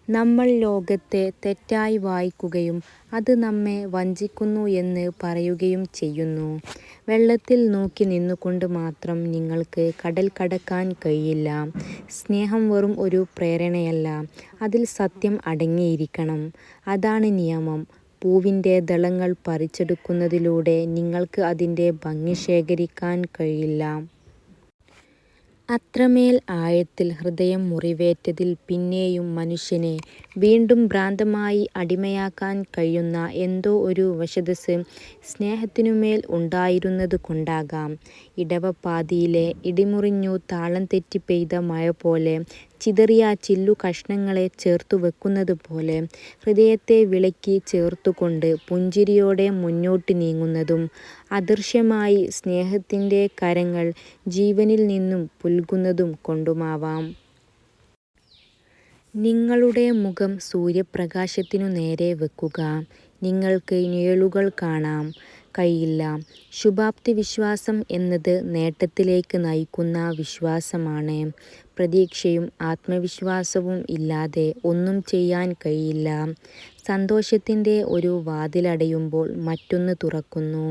നമ്മൾ ലോകത്തെ തെറ്റായി വായിക്കുകയും അത് നമ്മെ വഞ്ചിക്കുന്നു എന്ന് പറയുകയും ചെയ്യുന്നു. വെള്ളത്തിൽ നോക്കി നിന്നുകൊണ്ട് മാത്രം നിങ്ങൾക്ക് കടൽ കടക്കാൻ കഴിയില്ല. സ്നേഹം വെറും ഒരു പ്രേരണയല്ല, അതിൽ സത്യം അടങ്ങിയിരിക്കണം. അതാണ് നിയമം. പൂവിൻ്റെ ദളങ്ങൾ പറിച്ചെടുക്കുന്നതിലൂടെ നിങ്ങൾക്ക് അതിൻ്റെ ഭംഗി ശേഖരിക്കാൻ കഴിയില്ല. അത്രമേൽ ആഴത്തിൽ ഹൃദയം മുറിവേറ്റതിൽ പിന്നെയും മനുഷ്യനെ വീണ്ടും ഭ്രാന്തമായി അടിമയാക്കാൻ കഴിയുന്ന എന്തോ ഒരു വശദസ് സ്നേഹത്തിനുമേൽ ഉണ്ടായിരുന്നത് കൊണ്ടാകാം. ഇടവപ്പാതിയിലെ ഇടിമുറിഞ്ഞു താളം തെറ്റി പെയ്ത മഴ പോലെ, ചിതറിയ ചില്ലു കഷ്ണങ്ങളെ ചേർത്തു വെക്കുന്നത് പോലെ, ഹൃദയത്തെ വിളക്കി ചേർത്തുകൊണ്ട് പുഞ്ചിരിയോടെ മുന്നോട്ട് നീങ്ങുന്നതും അദൃശ്യമായി സ്നേഹത്തിൻ്റെ കരങ്ങൾ ജീവനിൽ നിന്നും പുൽകുന്നതും കൊണ്ടുമാവാം. നിങ്ങളുടെ മുഖം സൂര്യപ്രകാശത്തിനു നേരെ വെക്കുക. നിങ്ങൾക്ക് നിഴലുകൾ കാണാൻ കഴിയില്ല. ശുഭാപ്തി വിശ്വാസം എന്നത് നേട്ടത്തിലേക്ക് നയിക്കുന്ന വിശ്വാസമാണ്. പ്രതീക്ഷയും ആത്മവിശ്വാസവും ഇല്ലാതെ ഒന്നും ചെയ്യാൻ കഴിയില്ല. സന്തോഷത്തിൻ്റെ ഒരു വാതിലടയുമ്പോൾ മറ്റൊന്ന് തുറക്കുന്നു.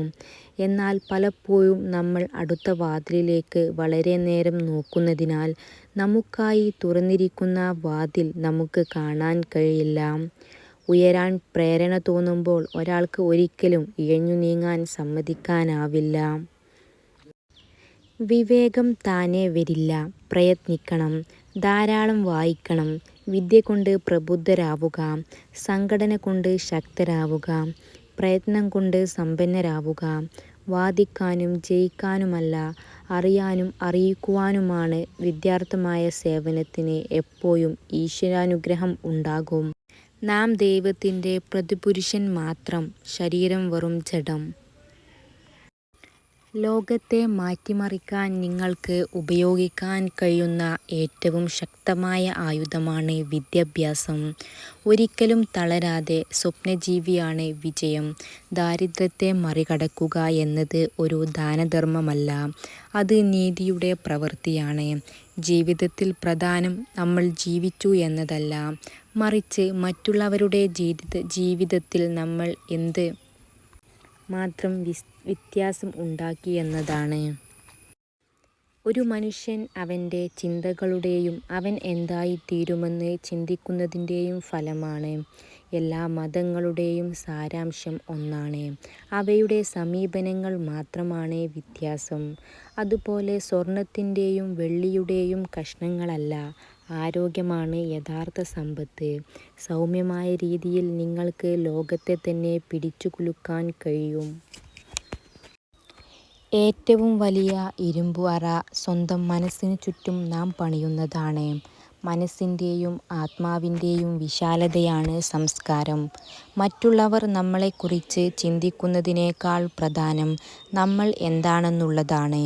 എന്നാൽ പലപ്പോഴും നമ്മൾ അടുത്ത വാതിലിലേക്ക് വളരെ നേരം നോക്കുന്നതിനാൽ നമുക്കായി തുറന്നിരിക്കുന്ന വാതിൽ നമുക്ക് കാണാൻ കഴിയില്ല. ഉയരാൻ പ്രേരണ തോന്നുമ്പോൾ ഒരാൾക്ക് ഒരിക്കലും ഇഴഞ്ഞു നീങ്ങാൻ സമ്മതിക്കാനാവില്ല. വിവേകം താനെ വരില്ല. പ്രയത്നിക്കണം. ധാരാളം വായിക്കണം. വിദ്യ കൊണ്ട് പ്രബുദ്ധരാവുക. സംഘടന കൊണ്ട് ശക്തരാവുക. പ്രയത്നം കൊണ്ട് സമ്പന്നരാവുക. വാദിക്കാനും ജയിക്കാനുമല്ല, അറിയാനും അറിയിക്കുവാനുമാണ് വിദ്യാർത്ഥമായ സേവനത്തിന് എപ്പോഴും ഈശ്വരാനുഗ്രഹം ഉണ്ടാകും. നാം ദൈവത്തിൻ്റെ പ്രതിപുരുഷൻ മാത്രം. ശരീരം വെറും ജഡം. ലോകത്തെ മാറ്റിമറിക്കാൻ നിങ്ങൾക്ക് ഉപയോഗിക്കാൻ കഴിയുന്ന ഏറ്റവും ശക്തമായ ആയുധമാണ് വിദ്യാഭ്യാസം. ഒരിക്കലും തളരാതെ സ്വപ്നജീവിയാണ് വിജയം. ദാരിദ്ര്യത്തെ മറികടക്കുക എന്നത് ഒരു ദാനധർമ്മമല്ല, അത് നീതിയുടെ പ്രവൃത്തിയാണ്. ജീവിതത്തിൽ പ്രധാനം നമ്മൾ ജീവിച്ചു എന്നതല്ല, മറിച്ച് മറ്റുള്ളവരുടെ ജീവിതത്തിൽ നമ്മൾ എന്ത് മാത്രം വ്യത്യാസം ഉണ്ടാക്കി എന്നതാണ്. ഒരു മനുഷ്യൻ അവൻ്റെ ചിന്തകളുടെയും അവൻ എന്തായിത്തീരുമെന്ന് ചിന്തിക്കുന്നതിൻ്റെയും ഫലമാണ്. എല്ലാ മതങ്ങളുടെയും സാരാംശം ഒന്നാണ്. അവയുടെ സമീപനങ്ങൾ മാത്രമാണ് വ്യത്യാസം. അതുപോലെ സ്വർണത്തിൻ്റെയും വെള്ളിയുടെയും കഷണങ്ങളല്ല, ആരോഗ്യമാണ് യഥാർത്ഥ സമ്പത്ത്. സൗമ്യമായ രീതിയിൽ നിങ്ങൾക്ക് ലോകത്തെ തന്നെ പിടിച്ചു കുലുക്കാൻ കഴിയും. ഏറ്റവും വലിയ ഇരുമ്പു അറ സ്വന്തം മനസ്സിനു ചുറ്റും നാം പണിയുന്നതാണ്. മനസ്സിൻ്റെയും ആത്മാവിൻ്റെയും വിശാലതയാണ് സംസ്കാരം. മറ്റുള്ളവർ നമ്മളെക്കുറിച്ച് ചിന്തിക്കുന്നതിനേക്കാൾ പ്രധാനം നമ്മൾ എന്താണെന്നുള്ളതാണ്.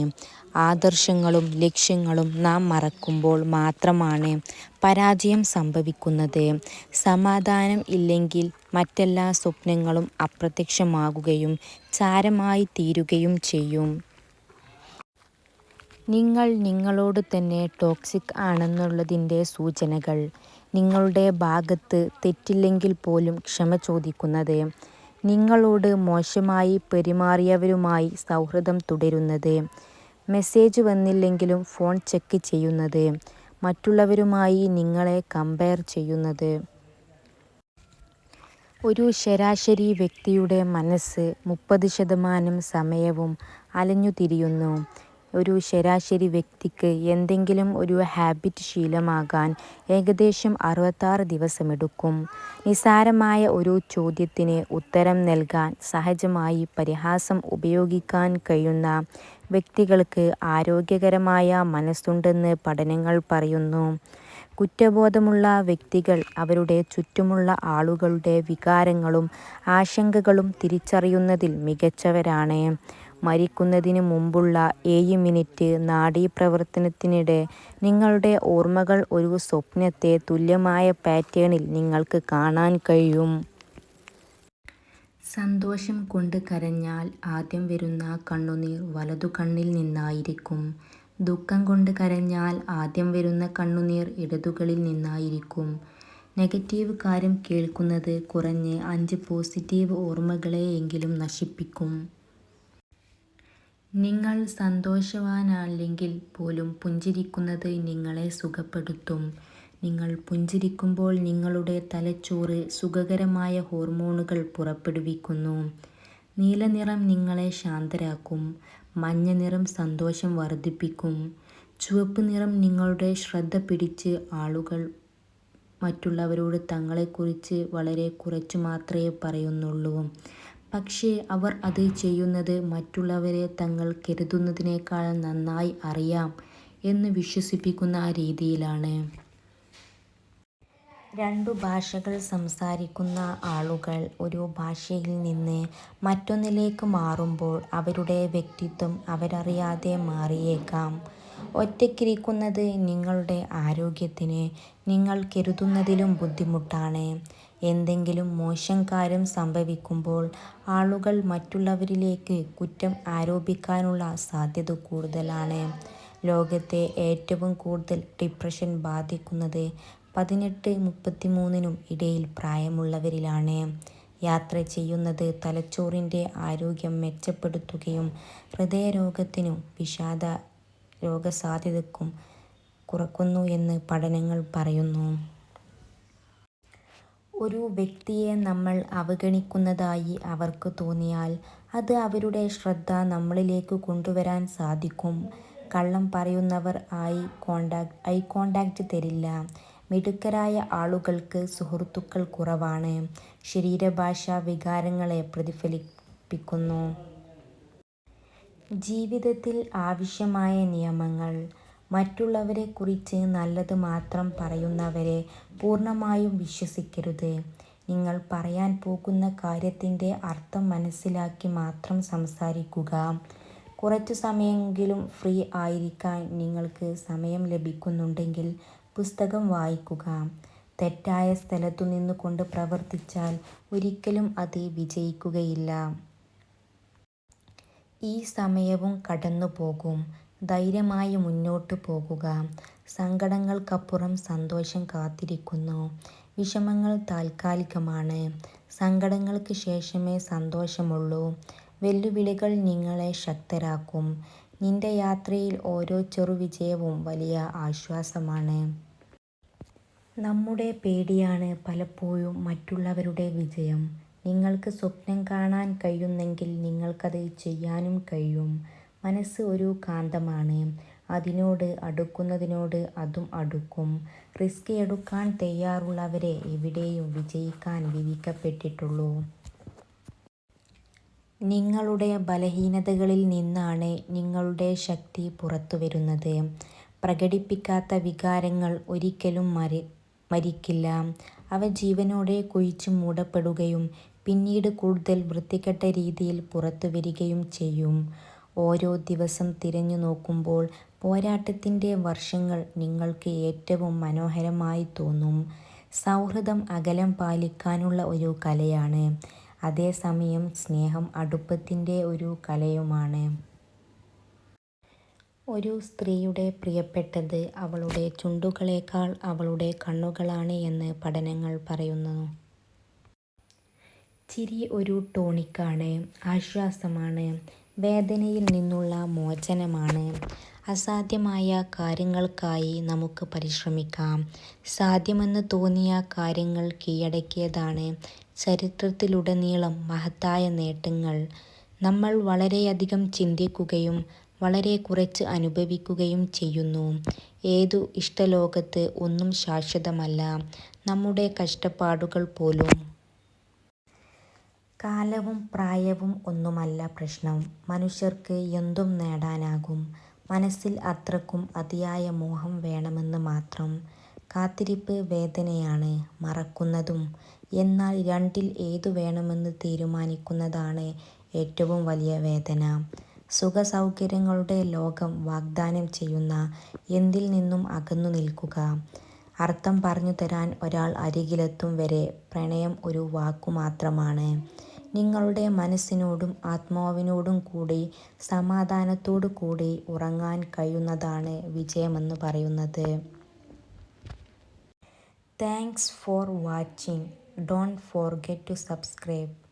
ആദർശങ്ങളും ലക്ഷ്യങ്ങളും നാം മറക്കുമ്പോൾ മാത്രമാണ് പരാജയം സംഭവിക്കുന്നത്. സമാധാനം ഇല്ലെങ്കിൽ മറ്റെല്ലാ സ്വപ്നങ്ങളും അപ്രത്യക്ഷമാകുകയും ചാരമായി തീരുകയും ചെയ്യും. നിങ്ങൾ നിങ്ങളോട് തന്നെ ടോക്സിക് ആണെന്നുള്ളതിൻ്റെ സൂചനകൾ. നിങ്ങളുടെ ഭാഗത്ത് തെറ്റില്ലെങ്കിൽ പോലും ക്ഷമ ചോദിക്കുന്നത്. നിങ്ങളോട് മോശമായി പെരുമാറിയവരുമായി സൗഹൃദം തുടരുന്നത്. മെസ്സേജ് വന്നില്ലെങ്കിലും ഫോൺ ചെക്ക് ചെയ്യുന്നത്. മറ്റുള്ളവരുമായി നിങ്ങളെ കമ്പയർ ചെയ്യുന്നത്. ഒരു ശരാശരി വ്യക്തിയുടെ മനസ്സ് 30% സമയവും അലഞ്ഞുതിരിയുന്നു. ഒരു ശരാശരി വ്യക്തിക്ക് എന്തെങ്കിലും ഒരു ഹാബിറ്റ് ശീലമാകാൻ ഏകദേശം 66 ദിവസമെടുക്കും. നിസ്സാരമായ ഒരു ചോദ്യത്തിന് ഉത്തരം നൽകാൻ സഹജമായി പരിഹാസം ഉപയോഗിക്കാൻ കഴിയുന്ന വ്യക്തികൾക്ക് ആരോഗ്യകരമായ മനസ്സുണ്ടെന്ന് പഠനങ്ങൾ പറയുന്നു. കുറ്റബോധമുള്ള വ്യക്തികൾ അവരുടെ ചുറ്റുമുള്ള ആളുകളുടെ വികാരങ്ങളും ആശങ്കകളും തിരിച്ചറിയുന്നതിൽ മികച്ചവരാണ്. മരിക്കുന്നതിന് മുമ്പുള്ള 7 മിനിറ്റ് നാഡീപ്രവർത്തനത്തിനിടെ നിങ്ങളുടെ ഓർമ്മകൾ ഒരു സ്വപ്നത്തെ തുല്യമായ പാറ്റേണിൽ നിങ്ങൾക്ക് കാണാൻ കഴിയും. സന്തോഷം കൊണ്ട് കരഞ്ഞാൽ ആദ്യം വരുന്ന കണ്ണുനീർ വലതുകണ്ണിൽ നിന്നായിരിക്കും. ദുഃഖം കൊണ്ട് കരഞ്ഞാൽ ആദ്യം വരുന്ന കണ്ണുനീർ ഇടതുകണ്ണിൽ നിന്നായിരിക്കും. നെഗറ്റീവ് കാര്യം കേൾക്കുന്നത് കുറഞ്ഞ് 5 പോസിറ്റീവ് ഓർമ്മകളെയെങ്കിലും നശിപ്പിക്കും. നിങ്ങൾ സന്തോഷവാനല്ലെങ്കിൽ പോലും പുഞ്ചിരിക്കുന്നത് നിങ്ങളെ സുഖപ്പെടുത്തും. നിങ്ങൾ പുഞ്ചിരിക്കുമ്പോൾ നിങ്ങളുടെ തലച്ചോറ് സുഖകരമായ ഹോർമോണുകൾ പുറപ്പെടുവിക്കുന്നു. നീലനിറം നിങ്ങളെ ശാന്തരാക്കും. മഞ്ഞ നിറം സന്തോഷം വർദ്ധിപ്പിക്കും. ചുവപ്പ് നിറം നിങ്ങളുടെ ശ്രദ്ധ പിടിച്ച് ആളുകൾ മറ്റുള്ളവരോട് തങ്ങളെക്കുറിച്ച് വളരെ കുറച്ചു മാത്രമേ പറയുന്നുള്ളൂ. പക്ഷേ അവർ അത് ചെയ്യുന്നത് മറ്റുള്ളവരെ തങ്ങൾ കരുതുന്നതിനേക്കാൾ നന്നായി അറിയാം എന്ന് വിശ്വസിപ്പിക്കുന്ന രീതിയിലാണ്. 2 ഭാഷകൾ സംസാരിക്കുന്ന ആളുകൾ ഒരു ഭാഷയിൽ നിന്ന് മറ്റൊന്നിലേക്ക് മാറുമ്പോൾ അവരുടെ വ്യക്തിത്വം അവരറിയാതെ മാറിയേക്കാം. ഒറ്റയ്ക്കിരിക്കുന്നത് നിങ്ങളുടെ ആരോഗ്യത്തിന് നിങ്ങൾ കരുതുന്നതിലും ബുദ്ധിമുട്ടാണ്. എന്തെങ്കിലും മോശം കാര്യം സംഭവിക്കുമ്പോൾ ആളുകൾ മറ്റുള്ളവരിലേക്ക് കുറ്റം ആരോപിക്കാനുള്ള സാധ്യത കൂടുതലാണ്. ലോകത്തെ ഏറ്റവും കൂടുതൽ ഡിപ്രഷൻ ബാധിക്കുന്നത് 18-33 ഇടയിൽ പ്രായമുള്ളവരിലാണ്. യാത്ര ചെയ്യുന്നത് തലച്ചോറിൻ്റെ ആരോഗ്യം മെച്ചപ്പെടുത്തുകയും ഹൃദയരോഗത്തിനും വിഷാദ രോഗസാധ്യതയ്ക്കും കുറയ്ക്കുന്നു എന്ന് പഠനങ്ങൾ പറയുന്നു. ഒരു വ്യക്തിയെ നമ്മൾ അവഗണിക്കുന്നതായി അവർക്ക് തോന്നിയാൽ അത് അവരുടെ ശ്രദ്ധ നമ്മളിലേക്ക് കൊണ്ടുവരാൻ സാധിക്കും. കള്ളം പറയുന്നവർ ഐ കോണ്ടാക്ട് തരില്ല. മിടുക്കരായ ആളുകൾക്ക് സുഹൃത്തുക്കൾ കുറവാണ്. ശരീരഭാഷ വികാരങ്ങളെ പ്രതിഫലിപ്പിക്കുന്നു. ജീവിതത്തിൽ ആവശ്യമായ നിയമങ്ങൾ. മറ്റുള്ളവരെക്കുറിച്ച് നല്ലത് മാത്രം പറയുന്നവരെ പൂർണ്ണമായും വിശ്വസിക്കരുത്. നിങ്ങൾ പറയാൻ പോകുന്ന കാര്യത്തിൻ്റെ അർത്ഥം മനസ്സിലാക്കി മാത്രം സംസാരിക്കുക. കുറച്ചു സമയമെങ്കിലും ഫ്രീ ആയിരിക്കാൻ നിങ്ങൾക്ക് സമയം ലഭിക്കുന്നുണ്ടെങ്കിൽ പുസ്തകം വായിക്കുക. തെറ്റായ സ്ഥലത്തു നിന്നുകൊണ്ട് പ്രവർത്തിച്ചാൽ ഒരിക്കലും അത് വിജയിക്കുകയില്ല. ഈ സമയവും കടന്നുപോകും. ധൈര്യമായി മുന്നോട്ടു പോകുക. സങ്കടങ്ങൾക്കപ്പുറം സന്തോഷം കാത്തിരിക്കുന്നു. വിഷമങ്ങൾ താൽക്കാലികമാണ്. സങ്കടങ്ങൾക്ക് ശേഷമേ സന്തോഷമുള്ളൂ. വെല്ലുവിളികൾ നിങ്ങളെ ശക്തരാക്കും. നിന്റെ യാത്രയിൽ ഓരോ ചെറുവിജയവും വലിയ ആശ്വാസമാണ്. നമ്മുടെ പേടിയാണ് പലപ്പോഴും മറ്റുള്ളവരുടെ വിജയം. നിങ്ങൾക്ക് സ്വപ്നം കാണാൻ കഴിയുന്നെങ്കിൽ നിങ്ങൾക്കത് ചെയ്യാനും കഴിയും. മനസ്സ് ഒരു കാന്തമാണ്. അതിനോട് അടുക്കുന്നതിനോട് അതും അടുക്കും. റിസ്ക് എടുക്കാൻ തയ്യാറുള്ളവരെ എവിടെയും വിജയിക്കാൻ വിധിക്കപ്പെട്ടിട്ടുള്ളൂ. നിങ്ങളുടെ ബലഹീനതകളിൽ നിന്നാണ് നിങ്ങളുടെ ശക്തി പുറത്തുവരുന്നത്. പ്രകടിപ്പിക്കാത്ത വികാരങ്ങൾ ഒരിക്കലും മരിക്കില്ല. അവ ജീവനോടെ കുഴിച്ചു മൂടപ്പെടുകയും പിന്നീട് കൂടുതൽ വൃത്തികെട്ട രീതിയിൽ പുറത്തുവരികയും ചെയ്യും. ഓരോ ദിവസം തിരിഞ്ഞു നോക്കുമ്പോൾ പോരാട്ടത്തിൻ്റെ വർഷങ്ങൾ നിങ്ങൾക്ക് ഏറ്റവും മനോഹരമായി തോന്നും. സൗഹൃദം അകലം പാലിക്കാനുള്ള ഒരു കലയാണ്. അതേസമയം സ്നേഹം അടുപ്പത്തിൻ്റെ ഒരു കലയുമാണ്. ഒരു സ്ത്രീയുടെ പ്രിയപ്പെട്ടത് അവളുടെ ചുണ്ടുകളേക്കാൾ അവളുടെ കണ്ണുകളാണ് എന്ന് പഠനങ്ങൾ പറയുന്നു. ചിരി ഒരു ടോണിക്കാണ്. ആശ്വാസമാണ്. വേദനയിൽ നിന്നുള്ള മോചനമാണ്. അസാധ്യമായ കാര്യങ്ങൾക്കായി നമുക്ക് പരിശ്രമിക്കാം. സാധ്യമെന്ന് തോന്നിയ കാര്യങ്ങൾ കീഴടക്കിയതാണ് ചരിത്രത്തിലുടനീളം മഹത്തായ നേട്ടങ്ങൾ. നമ്മൾ വളരെയധികം ചിന്തിക്കുകയും വളരെ കുറച്ച് അനുഭവിക്കുകയും ചെയ്യുന്നു. ഏതു ഇഷ്ടലോകത്ത് ഒന്നും ശാശ്വതമല്ല, നമ്മുടെ കഷ്ടപ്പാടുകൾ പോലും. കാലവും പ്രായവും ഒന്നുമല്ല പ്രശ്നം. മനുഷ്യർക്ക് എന്തും നേടാനാകും. മനസ്സിൽ അത്രക്കും അതിയായ മോഹം വേണമെന്ന് മാത്രം. കാത്തിരിപ്പ് വേദനയാണ്, മറക്കുന്നതും. എന്നാൽ രണ്ടിൽ ഏതു വേണമെന്ന് തീരുമാനിക്കുന്നതാണ് ഏറ്റവും വലിയ വേദന. സുഖസൗകര്യങ്ങളുടെ ലോകം വാഗ്ദാനം ചെയ്യുന്ന എന്തിൽ നിന്നും അകന്നു നിൽക്കുക. അർത്ഥം പറഞ്ഞു തരാൻ ഒരാൾ അരികിലെത്തും വരെ പ്രണയം ഒരു വാക്കുമാത്രമാണ്. നിങ്ങളുടെ മനസ്സിനോടും ആത്മാവിനോടും കൂടി സമാധാനത്തോടു കൂടി ഉറങ്ങാൻ കഴിയുന്നതാണ് വിജയമെന്ന് പറയുന്നത്. Thanks for watching. Don't forget to subscribe.